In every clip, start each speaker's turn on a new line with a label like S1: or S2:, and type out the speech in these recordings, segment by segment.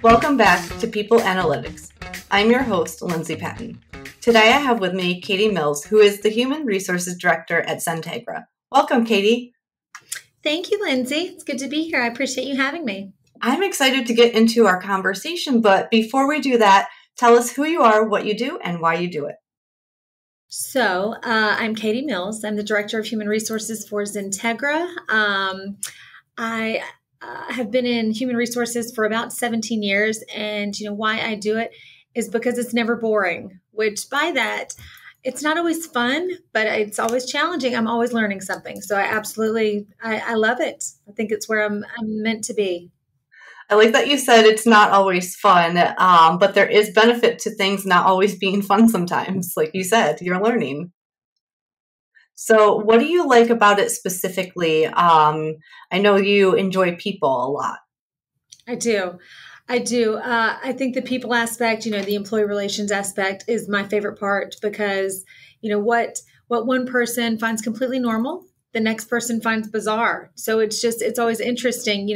S1: Welcome back to People Analytics. I'm your host, Lindsey Patton. Today I have with me Katie Mills, who is the Human Resources Director at XenTegra. Welcome, Katie.
S2: Thank you, Lindsey. It's good to be here. I appreciate you having me.
S1: I'm excited to get into our conversation, but before we do that, tell us who you are, what you do, and why you do it.
S2: So I'm Katie Mills. I'm the Director of Human Resources for XenTegra. I have been in human resources for about 17 years, and why I do it is because it's never boring, which by that, it's not always fun, but it's always challenging. I'm always learning something. So I love it. I think it's where I'm meant to be.
S1: I like that you said it's not always fun, but there is benefit to things not always being fun sometimes. Like you said, you're learning. So what do you like about it specifically? I know you enjoy people a lot.
S2: I do. I think the people aspect, the employee relations aspect is my favorite part because, what one person finds completely normal, the next person finds bizarre. So it's always interesting,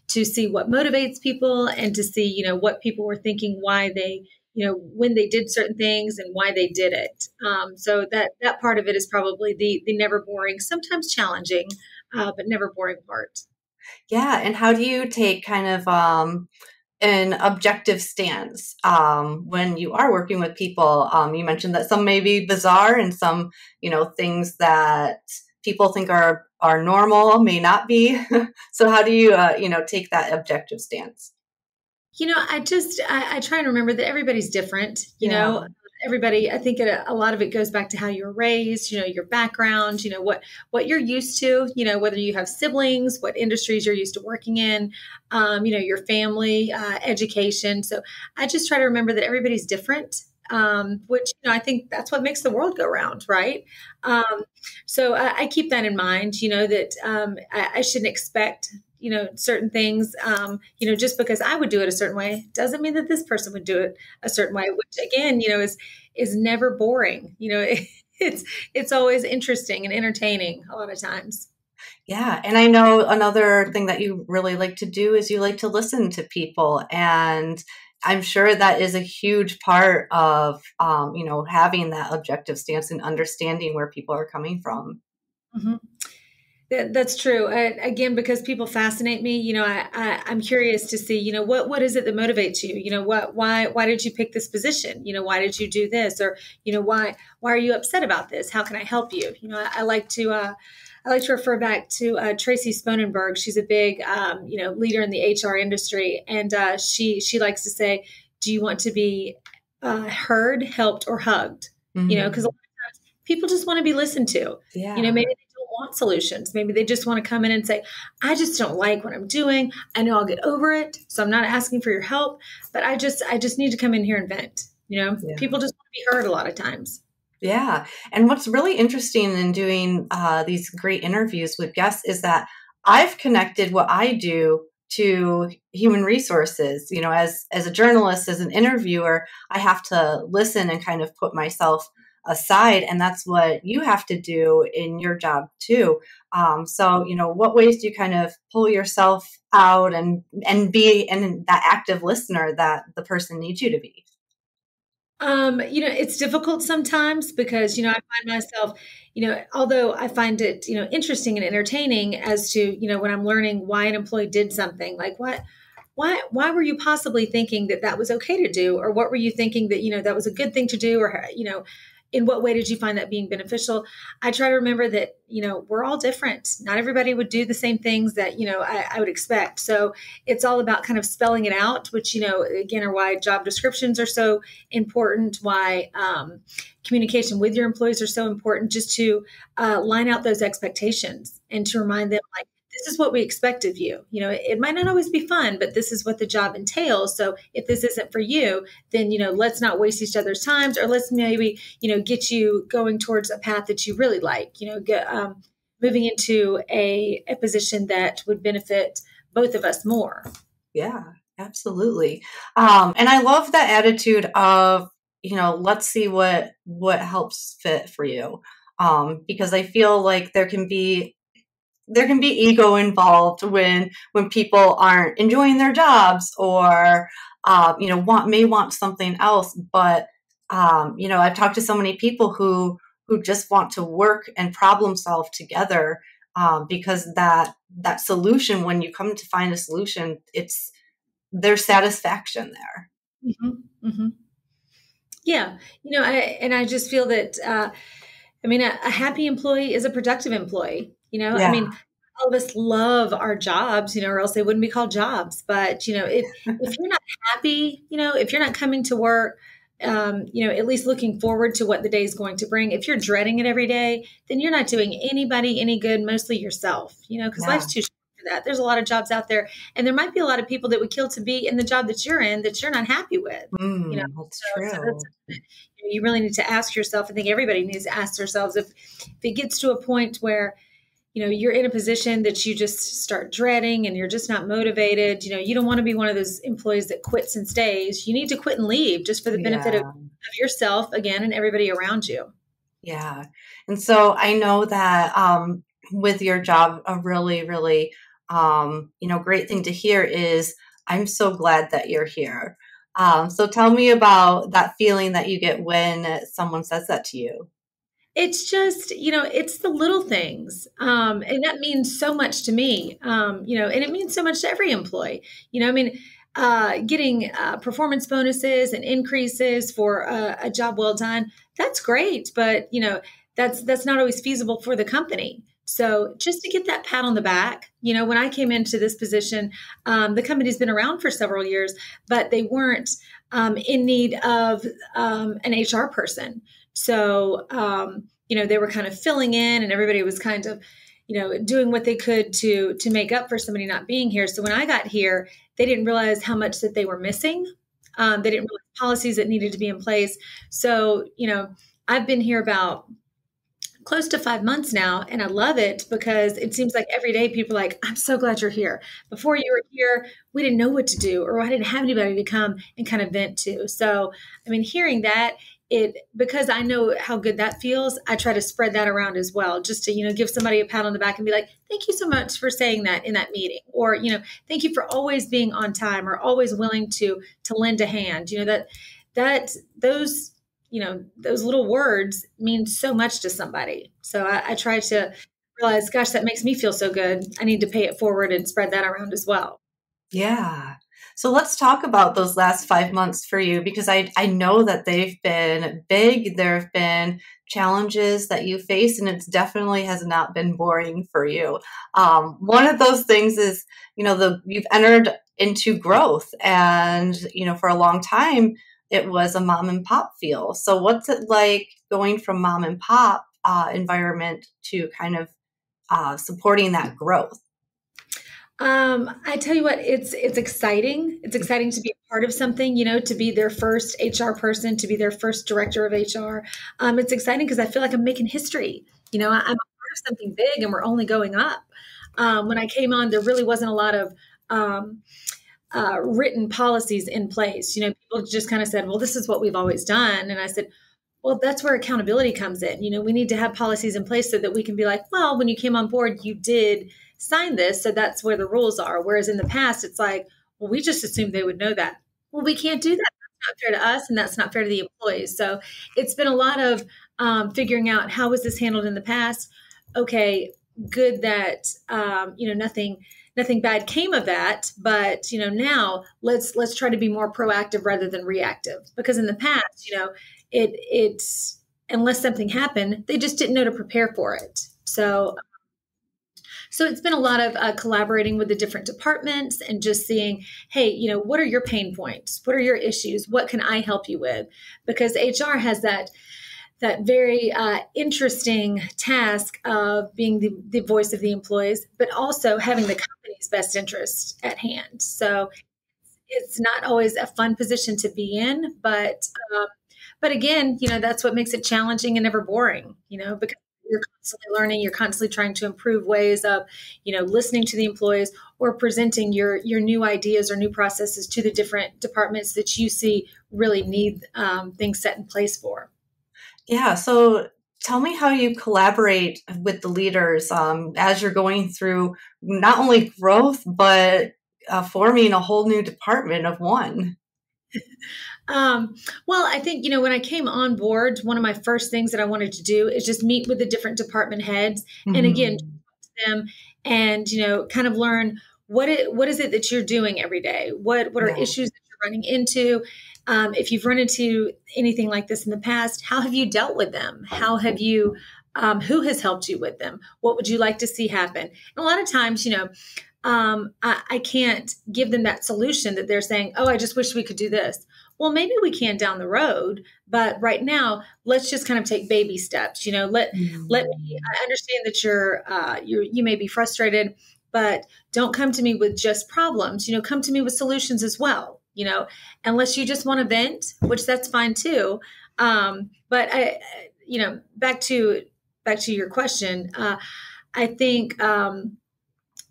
S2: to see what motivates people and to see, what people were thinking, why they, when they did certain things and why they did it. So that part of it is probably the never boring, sometimes challenging, but never boring part.
S1: Yeah. And how do you take kind of an objective stance when you are working with people? You mentioned that some may be bizarre and some, things that people think are normal may not be. So how do you, take that objective stance?
S2: I try and remember that everybody's different, everybody, I think a lot of it goes back to how you were raised, your background, what you're used to, whether you have siblings, what industries you're used to working in, your family, education. So I just try to remember that everybody's different, which, I think that's what makes the world go round, right? So I keep that in mind, that I shouldn't expect certain things, just because I would do it a certain way doesn't mean that this person would do it a certain way, which again, is never boring. It's always interesting and entertaining a lot of times.
S1: Yeah. And I know another thing that you really like to do is you like to listen to people. And I'm sure that is a huge part of, having that objective stance and understanding where people are coming from.
S2: Mm-hmm. That's true. Again, because people fascinate me, I'm curious to see, what is it that motivates you? Why did you pick this position? Why did you do this? Or, why are you upset about this? How can I help you? I like to refer back to Tracy Sponenberg. She's a big, leader in the HR industry. And she likes to say, do you want to be heard, helped, or hugged?
S1: Mm-hmm.
S2: Because a lot of times people just want to be listened to.
S1: Yeah.
S2: Maybe want solutions. Maybe they just want to come in and say, I just don't like what I'm doing. I know I'll get over it. So I'm not asking for your help, but I just need to come in here and vent. People just want to be heard a lot of times.
S1: Yeah. And what's really interesting in doing these great interviews with guests is that I've connected what I do to human resources. As a journalist, as an interviewer, I have to listen and kind of put myself aside. And that's what you have to do in your job too. So, what ways do you kind of pull yourself out and be that active listener that the person needs you to be?
S2: It's difficult sometimes because, I find myself, although I find it, interesting and entertaining as to, when I'm learning why an employee did something, like why were you possibly thinking that was okay to do? Or what were you thinking that, that was a good thing to do? Or, in what way did you find that being beneficial? I try to remember that, we're all different. Not everybody would do the same things that, I would expect. So it's all about kind of spelling it out, which, again, are why job descriptions are so important, why communication with your employees are so important, just to line out those expectations and to remind them, like, this is what we expect of you. It might not always be fun, but this is what the job entails. So if this isn't for you, then, let's not waste each other's times, or let's maybe, get you going towards a path that you really like, moving into a position that would benefit both of us more.
S1: Yeah, absolutely. And I love that attitude of, let's see what helps fit for you. because I feel like there can be ego involved when people aren't enjoying their jobs, or may want something else. But I've talked to so many people who just want to work and problem solve together, because that solution, when you come to find a solution, it's their satisfaction there.
S2: Mm-hmm. Mm-hmm. Yeah. I just feel that, a happy employee is a productive employee.
S1: Yeah.
S2: I mean, all of us love our jobs, or else they wouldn't be called jobs. But, if you're not happy, if you're not coming to work, at least looking forward to what the day is going to bring, if you're dreading it every day, then you're not doing anybody any good, mostly yourself, because life's too short for that. There's a lot of jobs out there, and there might be a lot of people that would kill to be in the job that you're in that you're not happy with.
S1: That's true.
S2: So you really need to ask yourself. I think everybody needs to ask themselves if it gets to a point where, you're in a position that you just start dreading and you're just not motivated. You don't want to be one of those employees that quits and stays. You need to quit and leave just for the benefit of yourself again and everybody around you.
S1: Yeah. And so I know that with your job, a really, really, great thing to hear is, I'm so glad that you're here. So tell me about that feeling that you get when someone says that to you.
S2: It's just, it's the little things. And that means so much to me, and it means so much to every employee. Getting performance bonuses and increases for a job well done, that's great. But, that's not always feasible for the company. So just to get that pat on the back, when I came into this position, the company's been around for several years, but they weren't in need of an HR person. So, they were kind of filling in, and everybody was kind of, doing what they could to make up for somebody not being here. So when I got here, they didn't realize how much that they were missing. They didn't realize policies that needed to be in place. So, I've been here about close to 5 months now, and I love it because it seems like every day people are like, I'm so glad you're here. Before you were here, we didn't know what to do, or I didn't have anybody to come and kind of vent to. So, hearing that, because I know how good that feels, I try to spread that around as well, just to, give somebody a pat on the back and be like, thank you so much for saying that in that meeting, or, thank you for always being on time, or always willing to lend a hand. Those little words mean so much to somebody. So I try to realize, gosh, that makes me feel so good. I need to pay it forward and spread that around as well.
S1: Yeah. So let's talk about those last 5 months for you, because I know that they've been big. There have been challenges that you face, and it definitely has not been boring for you. One of those things is, you've entered into growth, and, for a long time, it was a mom and pop feel. So what's it like going from mom and pop environment to kind of supporting that growth?
S2: I tell you what, it's exciting. It's exciting to be a part of something, to be their first HR person, to be their first director of HR. It's exciting because I feel like I'm making history. I'm a part of something big, and we're only going up. When I came on, there really wasn't a lot of written policies in place. People just kind of said, well, this is what we've always done. And I said, well, that's where accountability comes in. We need to have policies in place so that we can be like, well, when you came on board, you did sign this. So that's where the rules are. Whereas in the past, it's like, well, we just assumed they would know that. Well, we can't do that. That's not fair to us, and that's not fair to the employees. So it's been a lot of figuring out, how was this handled in the past? Okay, good that, nothing bad came of that. But, now let's try to be more proactive rather than reactive. Because in the past, it's unless something happened, they just didn't know to prepare for it. So it's been a lot of collaborating with the different departments and just seeing, hey, what are your pain points? What are your issues? What can I help you with? Because HR has that very interesting task of being the voice of the employees, but also having the company's best interest at hand. So it's not always a fun position to be in, but again, that's what makes it challenging and never boring, because you're constantly learning, you're constantly trying to improve ways of, listening to the employees or presenting your new ideas or new processes to the different departments that you see really need things set in place for.
S1: Yeah. So tell me how you collaborate with the leaders as you're going through not only growth, but forming a whole new department of one.
S2: Well, I think, when I came on board, one of my first things that I wanted to do is just meet with the different department heads. And again, them and, kind of learn what is it that you're doing every day? What are issues that you're running into? If you've run into anything like this in the past, how have you dealt with them? How have you, who has helped you with them? What would you like to see happen? And a lot of times, I can't give them that solution that they're saying, oh, I just wish we could do this. Well, maybe we can down the road, but right now, let's just kind of take baby steps. Let me. I understand that you may be frustrated, but don't come to me with just problems. Come to me with solutions as well. Unless you just want to vent, which that's fine too. But back to your question, I think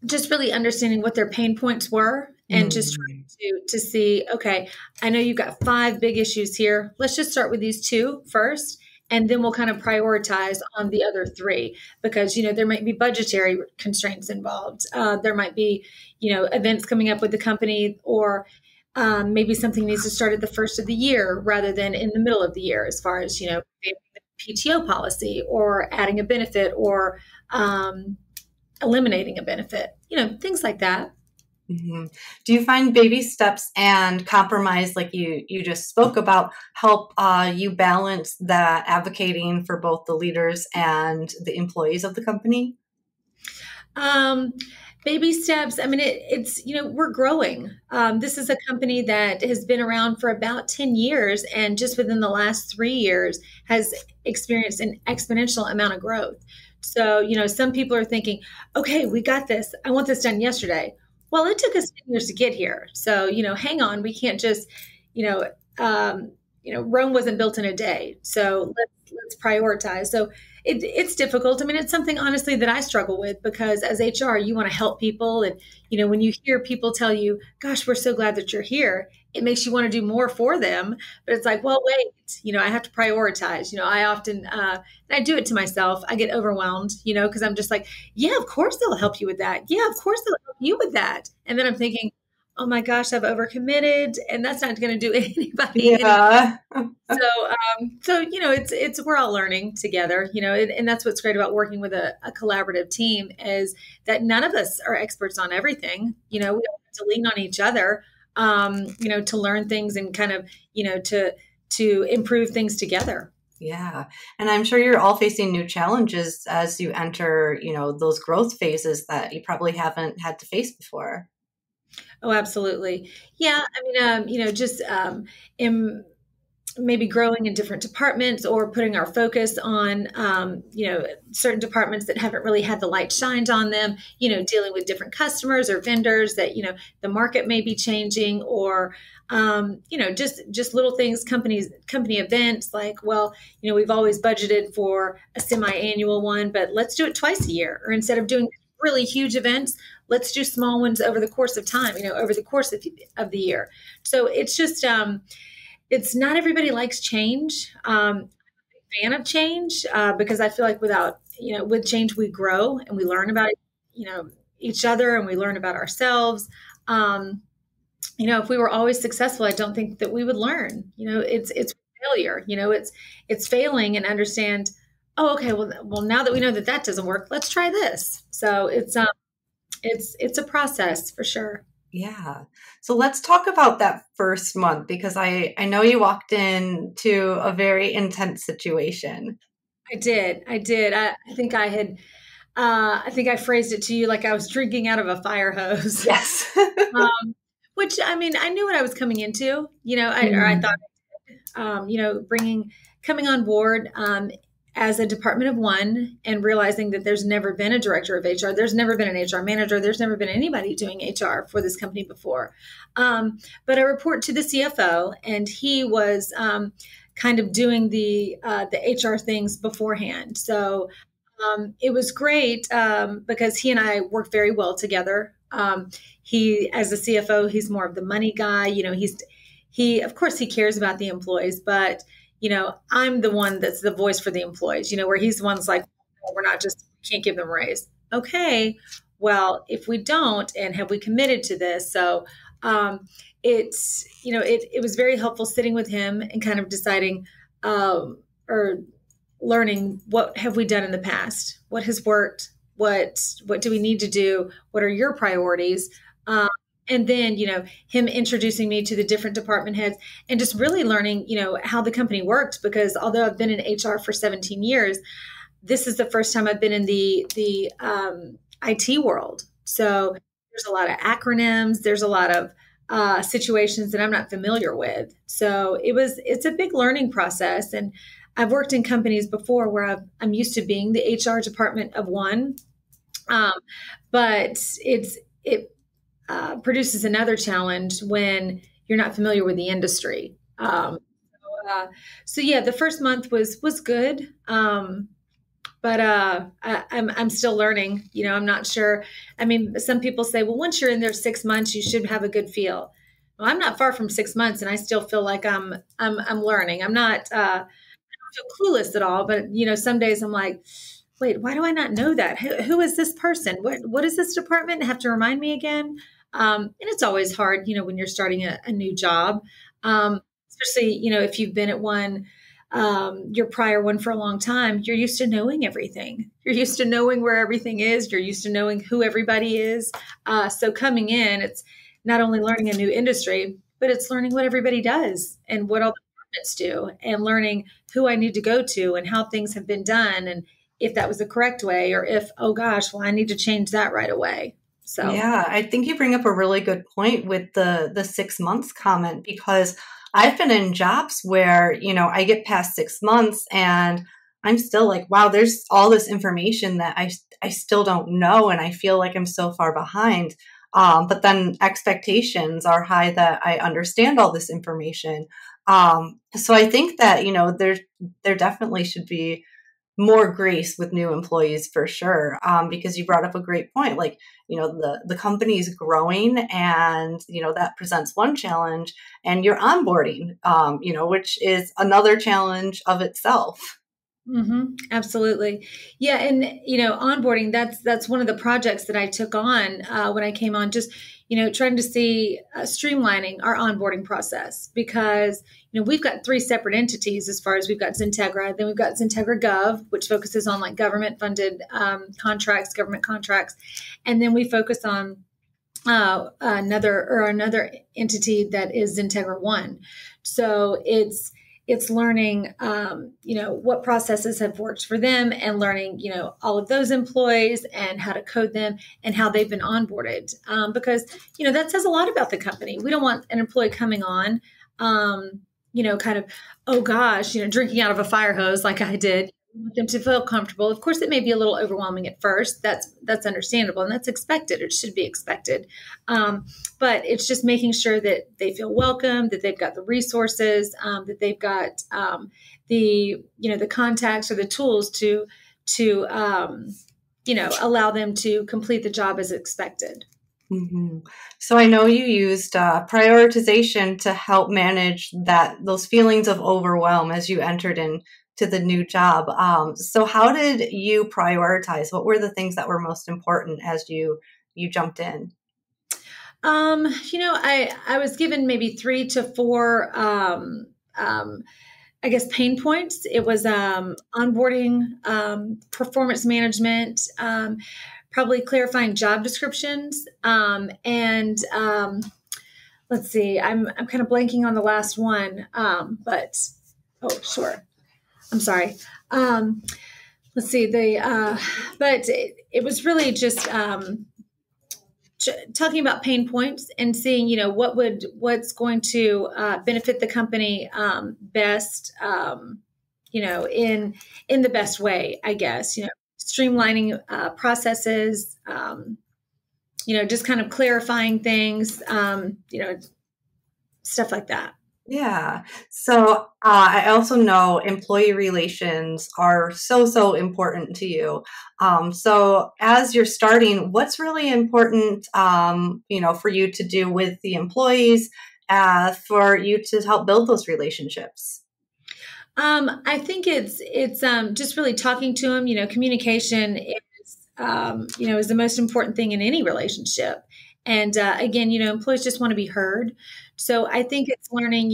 S2: just really understanding what their pain points were. And just trying to see, okay, I know you've got 5 big issues here. Let's just start with these 2 first, and then we'll kind of prioritize on the other 3 because, there might be budgetary constraints involved. There might be, events coming up with the company, or maybe something needs to start at the first of the year rather than in the middle of the year, as far as, the PTO policy or adding a benefit or eliminating a benefit, things like that.
S1: Mm-hmm. Do you find baby steps and compromise, like you just spoke about, help you balance that advocating for both the leaders and the employees of the company?
S2: Baby steps. I mean, it's, we're growing. This is a company that has been around for about 10 years and just within the last 3 years has experienced an exponential amount of growth. So, some people are thinking, okay, we got this. I want this done yesterday. Well, it took us 10 years to get here. So, hang on. We can't just, Rome wasn't built in a day. So let's prioritize. So it's difficult. I mean, it's something honestly that I struggle with because as HR, you want to help people. And, when you hear people tell you, gosh, we're so glad that you're here, it makes you want to do more for them. But it's like, well, wait, I have to prioritize. I often, and I do it to myself. I get overwhelmed, because I'm just like, yeah, of course they'll help you with that. Yeah, of course they'll help you with that. And then I'm thinking, oh my gosh, I've overcommitted and that's not going to do anybody.
S1: Yeah.
S2: So, it's, we're all learning together, and that's what's great about working with a collaborative team is that none of us are experts on everything. We all have to lean on each other, to learn things and kind of, to improve things together.
S1: Yeah. And I'm sure you're all facing new challenges as you enter, those growth phases that you probably haven't had to face before.
S2: Oh, absolutely. Yeah. I mean, just in maybe growing in different departments or putting our focus on, certain departments that haven't really had the light shined on them, dealing with different customers or vendors that, the market may be changing or, just little things, company events like, well, we've always budgeted for a semi-annual one, but let's do it twice a year. Or instead of doing really huge events, let's do small ones over the course of time, over the course of the year. So it's just, it's not everybody likes change. I'm a big fan of change because I feel like with change, we grow and we learn about, each other and we learn about ourselves. If we were always successful, I don't think that we would learn, it's failure, it's failing and understand, oh, okay, well, now that we know that doesn't work, let's try this. So it's a process for sure.
S1: Yeah. So let's talk about that first month because I know you walked into a very intense situation.
S2: I did. I think I phrased it to you like I was drinking out of a fire hose.
S1: Yes.
S2: Which, I mean, I knew what I was coming into, I thought, coming on board, as a department of one and realizing that there's never been a director of HR, there's never been an HR manager, there's never been anybody doing HR for this company before. But I report to the CFO and he was kind of doing the HR things beforehand. So it was great because he and I work very well together. He, as a CFO, he's more of the money guy. He of course he cares about the employees, but I'm the one that's the voice for the employees, where he's the one that's like, "Oh, we're not just, can't give them a raise." Okay, well, if we don't, and have we committed to this? So it was very helpful sitting with him and kind of deciding or learning, what have we done in the past? What has worked? What do we need to do? What are your priorities? And then, him introducing me to the different department heads and just really learning, how the company worked. Because although I've been in HR for 17 years, this is the first time I've been in the IT world. So there's a lot of acronyms. There's a lot of situations that I'm not familiar with. So it's a big learning process. And I've worked in companies before where I'm used to being the HR department of one, but it produces another challenge when you're not familiar with the industry. So yeah, the first month was good. But I'm still learning. I'm not sure. I mean, some people say, well, once you're in there 6 months, you should have a good feel. Well, I'm not far from 6 months, and I still feel like I'm learning. I'm not I don't feel clueless at all. But some days I'm like, wait, why do I not know that? Who is this person? What is this department? Have to remind me again. And it's always hard, when you're starting a new job, especially if you've been at one. Your prior one for a long time, you're used to knowing everything. You're used to knowing where everything is. You're used to knowing who everybody is. So coming in, it's not only learning a new industry, but it's learning what everybody does and what all the departments do, and learning who I need to go to and how things have been done, and if that was the correct way, or if, oh gosh, well, I need to change that right away. So
S1: yeah, I think you bring up a really good point with the 6 months comment, because I've been in jobs where, I get past 6 months and I'm still like, wow, there's all this information that I still don't know. And I feel like I'm so far behind. But then expectations are high that I understand all this information. So I think that, there definitely should be more grace with new employees for sure. Because you brought up a great point. Like, the company is growing, and, that presents one challenge, and you're onboarding, which is another challenge of itself.
S2: Mm-hmm. Absolutely. Yeah. And, onboarding, that's one of the projects that I took on when I came on, just, trying to see streamlining our onboarding process, because, we've got 3 separate entities. As far as, we've got XenTegra, then we've got XenTegra Gov, which focuses on like government funded government contracts. And then we focus on another entity that is XenTegra One. So it's learning, what processes have worked for them, and learning, all of those employees and how to code them and how they've been onboarded. Because, that says a lot about the company. We don't want an employee coming on, kind of, oh gosh, drinking out of a fire hose like I did. We want them to feel comfortable. Of course, it may be a little overwhelming at first. That's understandable, and that's expected. It should be expected. But it's just making sure that they feel welcome, that they've got the resources, that they've got the contacts or the tools to allow them to complete the job as expected.
S1: Mm-hmm. So I know you used prioritization to help manage those feelings of overwhelm as you entered into the new job. So how did you prioritize? What were the things that were most important as you jumped in?
S2: I was given maybe 3 to 4, I guess, pain points. It was onboarding, performance management, probably clarifying job descriptions, and let's see, I'm kind of blanking on the last one, but sure, I'm sorry. Let's see, but it was really just talking about pain points and seeing, what's going to benefit the company best, in the best way, I guess, streamlining processes, just kind of clarifying things, stuff like that.
S1: Yeah. So I also know employee relations are so important to you. So as you're starting, what's really important, for you to do with the employees, for you to help build those relationships?
S2: I think it's just really talking to them. Communication is is the most important thing in any relationship. And again, employees just want to be heard. So I think it's learning,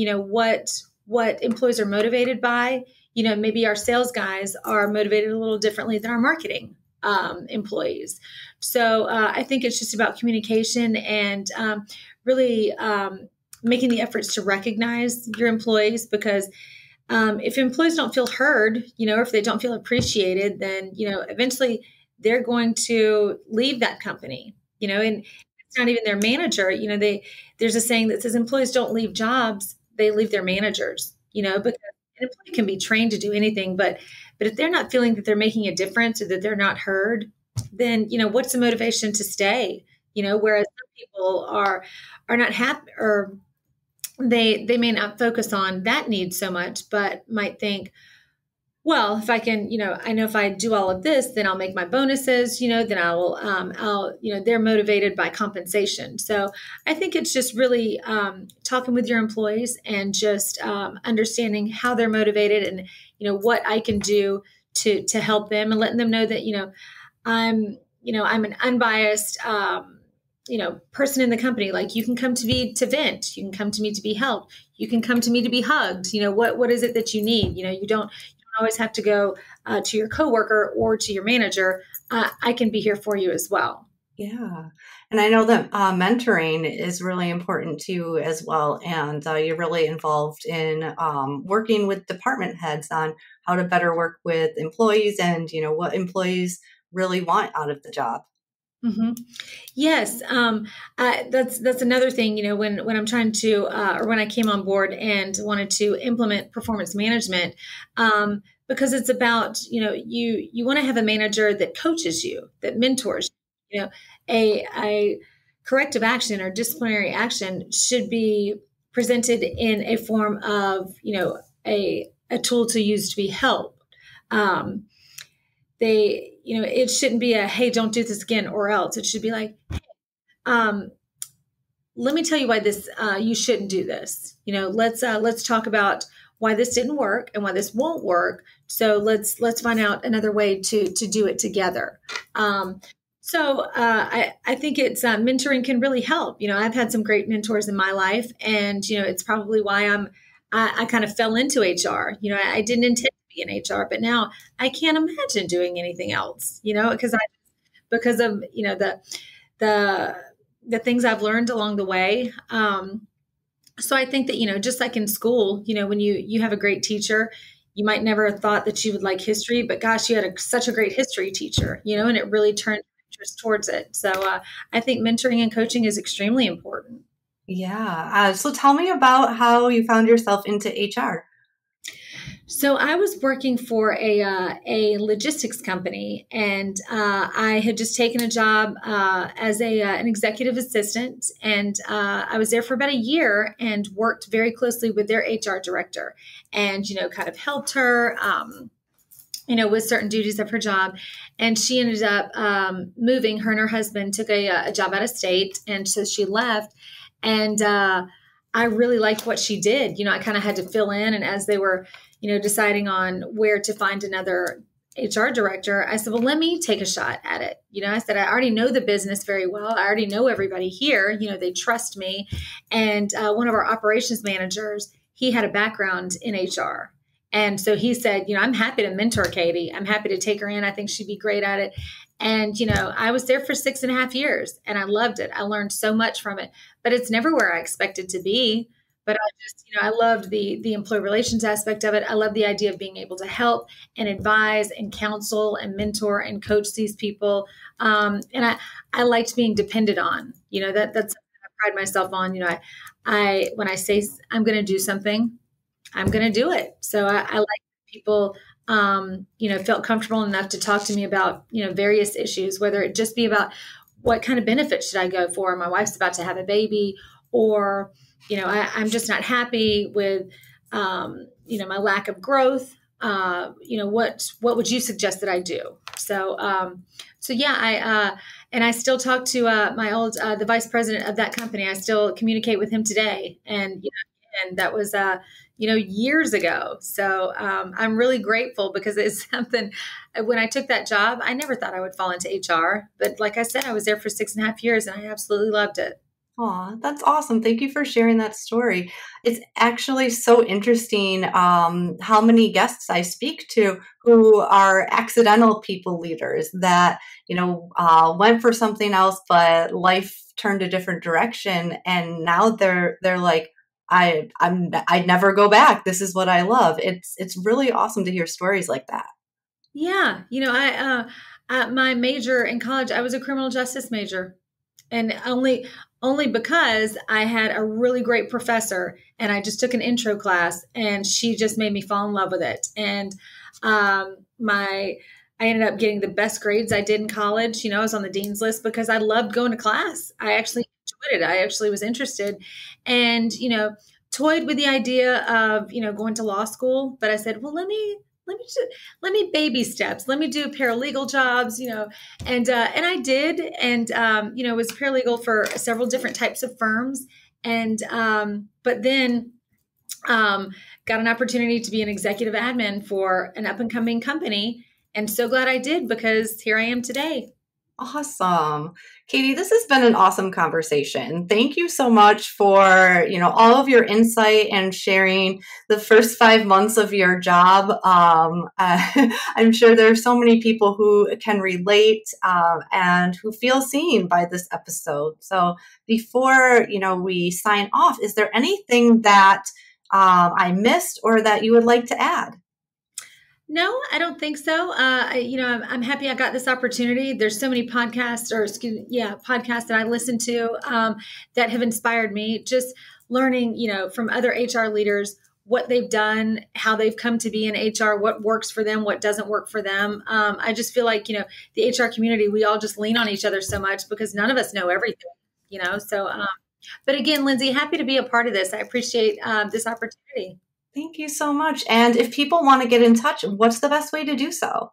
S2: what employees are motivated by. Maybe our sales guys are motivated a little differently than our marketing employees. So I think it's just about communication and really making the efforts to recognize your employees, because if employees don't feel heard, or if they don't feel appreciated, then, eventually they're going to leave that company, and it's not even their manager. There's a saying that says employees don't leave jobs, they leave their managers, because an employee can be trained to do anything, but if they're not feeling that they're making a difference or that they're not heard, then, what's the motivation to stay? Whereas some people are not happy, or they may not focus on that need so much, but might think, well, if I can, I know if I do all of this, then I'll make my bonuses, then they're motivated by compensation. So I think it's just really talking with your employees and just understanding how they're motivated and, what I can do to help them, and letting them know that, I'm an unbiased, person in the company. Like, you can come to me to vent, you can come to me to be helped, you can come to me to be hugged. What is it that you need? You don't always have to go to your coworker or to your manager. I can be here for you as well.
S1: Yeah. And I know that mentoring is really important to you as well. And you're really involved in working with department heads on how to better work with employees and, what employees really want out of the job.
S2: Mm-hmm. Yes. That's another thing, when I'm trying to, or when I came on board and wanted to implement performance management, because it's about, you want to have a manager that coaches you, that mentors, a corrective action or disciplinary action should be presented in a form of, a tool to use to be helped. It shouldn't be a, hey, don't do this again, or else. It should be like, hey, let me tell you why this, you shouldn't do this. Let's talk about why this didn't work and why this won't work. So let's find out another way to do it together. So I think it's mentoring can really help. I've had some great mentors in my life, and it's probably why I kind of fell into HR. I didn't intend to be in HR, but now I can't imagine doing anything else. Because of the things I've learned along the way. So I think that, just like in school, when you have a great teacher, you might never have thought that you would like history, but gosh, you had such a great history teacher, and it really turned interest towards it. So I think mentoring and coaching is extremely important.
S1: Yeah. So tell me about how you found yourself into HR.
S2: So I was working for a logistics company, and I had just taken a job as an executive assistant, and I was there for about a year and worked very closely with their HR director, and kind of helped her, with certain duties of her job. And she ended up moving. Her and her husband took a job out of state, and so she left. And I really liked what she did. I kind of had to fill in, and as they were deciding on where to find another HR director, I said, well, let me take a shot at it. I said, I already know the business very well. I already know everybody here. They trust me. And one of our operations managers, he had a background in HR. And so he said, I'm happy to mentor Katie. I'm happy to take her in. I think she'd be great at it. And, I was there for 6.5 years, and I loved it. I learned so much from it, but it's never where I expected to be. But I just, I loved the employee relations aspect of it. I love the idea of being able to help and advise and counsel and mentor and coach these people. And I liked being depended on. That's something I pride myself on. I when I say I'm going to do something, I'm going to do it. So I like people, felt comfortable enough to talk to me about, various issues, whether it just be about what kind of benefits should I go for? My wife's about to have a baby, or I'm just not happy with, my lack of growth. What would you suggest that I do? So yeah, and I still talk to my old the vice president of that company. I still communicate with him today, and LinkedIn. That was, years ago. So I'm really grateful because it's something, when I took that job, I never thought I would fall into HR. But like I said, I was there for 6.5 years and I absolutely loved it.
S1: Aw, that's awesome. Thank you for sharing that story. It's actually so interesting how many guests I speak to who are accidental people leaders that, went for something else, but life turned a different direction. And now they're like, I'd never go back. This is what I love. It's really awesome to hear stories like that.
S2: Yeah. My major in college, I was a criminal justice major. And only because I had a really great professor and I just took an intro class and she just made me fall in love with it. And I ended up getting the best grades I did in college. I was on the dean's list because I loved going to class. I actually enjoyed it. I actually was interested and, toyed with the idea of, going to law school. But I said, well, let me baby steps. Let me do paralegal jobs, and I did, and was paralegal for several different types of firms, and but then got an opportunity to be an executive admin for an up and coming company, and so glad I did because here I am today.
S1: Awesome. Katie, this has been an awesome conversation. Thank you so much for, all of your insight and sharing the first 5 months of your job. I'm sure there are so many people who can relate and who feel seen by this episode. So before, we sign off, is there anything that I missed or that you would like to add?
S2: No, I don't think so. I'm happy I got this opportunity. There's so many podcasts podcasts that I listen to that have inspired me. Just learning, from other HR leaders, what they've done, how they've come to be in HR, what works for them, what doesn't work for them. I just feel like, the HR community, we all just lean on each other so much because none of us know everything, So, but again, Lindsey, happy to be a part of this. I appreciate this opportunity.
S1: Thank you so much. And if people want to get in touch, what's the best way to do so?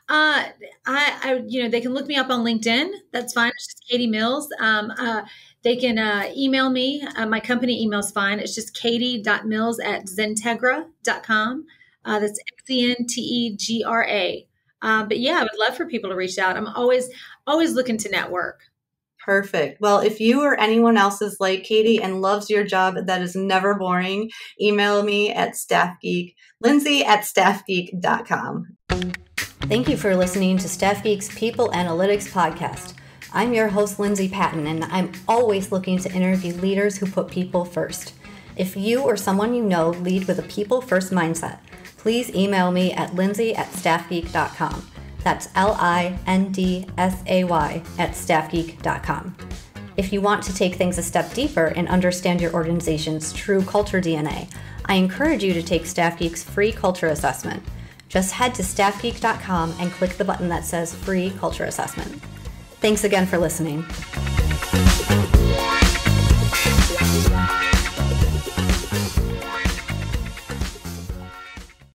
S2: They can look me up on LinkedIn. That's fine. It's just Katie Mills. They can email me. My company email's fine. It's just katie.mills@XenTegra.com. That's XenTegra. But yeah, I would love for people to reach out. I'm always looking to network.
S1: Perfect. Well, if you or anyone else is like Katie and loves your job that is never boring, email me at StaffGeek, Lindsey@StaffGeek.com. Thank you for listening to StaffGeek's People Analytics Podcast. I'm your host, Lindsey Patton, and I'm always looking to interview leaders who put people first. If you or someone you know lead with a people-first mindset, please email me at Lindsey@StaffGeek.com. That's LINDSAY@StaffGeek.com. If you want to take things a step deeper and understand your organization's true culture DNA, I encourage you to take StaffGeek's free culture assessment. Just head to StaffGeek.com and click the button that says Free Culture Assessment. Thanks again for listening.